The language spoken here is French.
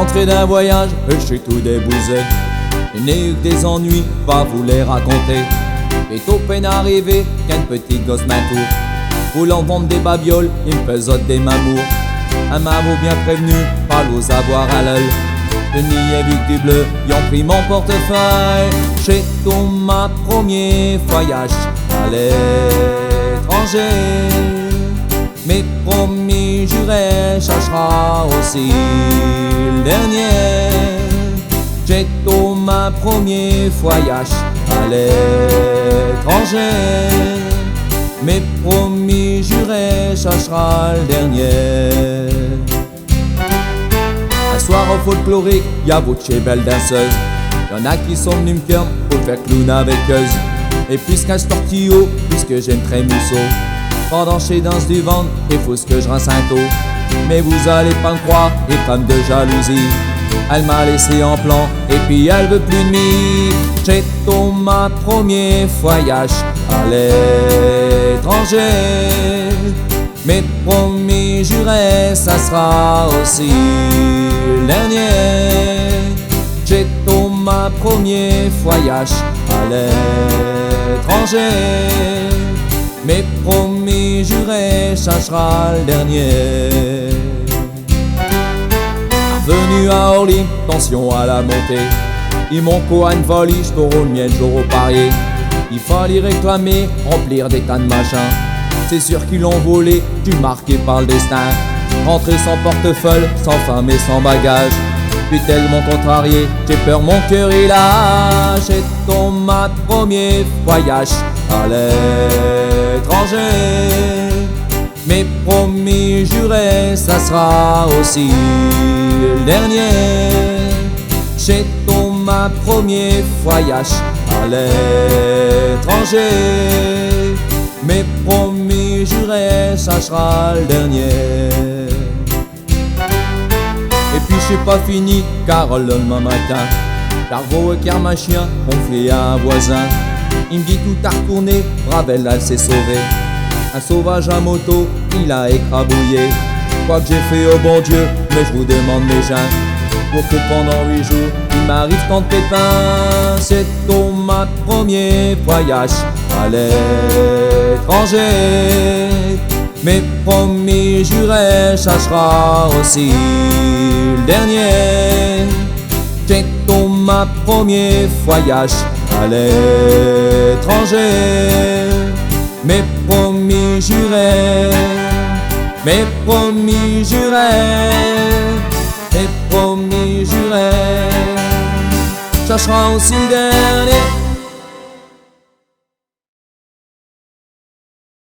Rentré d'un voyage, je suis tout débousé. Je n'ai eu que des ennuis, pas vous les raconter. Et au peine arrivé qu'un petit gosse m'entoure, voulant vendre des babioles, il me pesote des mamours. Un mammouth bien prévenu, pas l'ose avoir à l'œil. Je n'y ai vu que du bleu, ils ont pris mon portefeuille. J'ai tout ma premier voyage à l'étranger. Mais promis, juré, cherchera aussi le dernier. J'ai tout ma premier voyage à l'étranger. Mais promis, juré, cherchera le dernier. Un soir au folklorique, y'a votre chez belle danseuse. Y'en a qui sont venus me faire pour faire clown avec eux. Et puisqu'un tortillot, puisque j'aime très mousseau, pendant chez danse du ventre, il faut ce que je rince un taux. Mais vous allez pas me croire, et femme de jalousie, elle m'a laissé en plan, et puis elle veut plus de mie. J'ai tout ma premier voyage à l'étranger. Mais promis, juré, ça sera aussi le dernier. J'ai tout ma premier voyage à l'étranger. Mais promis, juré, ça sera le dernier. Venu à Orly, tension à la montée. Ils m'ont quoi une valise, taureau, le miel, j'aurais parié. Il fallait réclamer, remplir des tas de machins. C'est sûr qu'ils l'ont volé, du marqué par le destin. Rentrer sans portefeuille, sans femme et sans bagage. Puis tellement contrarié, j'ai peur mon cœur il lâche. Et ton ma premier voyage à l'étranger. Mais promis, juré, ça sera aussi le dernier. J'ai ton ma premier voyage à l'étranger. Mais promis, juré, ça sera le dernier. Et puis c'est pas fini, car le lendemain matin, Carvo et Carmin chien ont fait à un voisin. Il me dit tout a retourné, Ravel elle s'est sauvée. Un sauvage à moto, il a écrabouillé. Quoi que j'ai fait au bon Dieu, mais je vous demande mes gens, pour que pendant 8 jours, il m'arrive tant de pépins. C'est ton ma premier voyage à l'étranger. Mais promis, juré, ça sera aussi le dernier. J'ai ton ma premier voyage à l'étranger. Mais promis, juré. Mais promis, juré. Mais promis, juré. Ça sera aussi le dernier.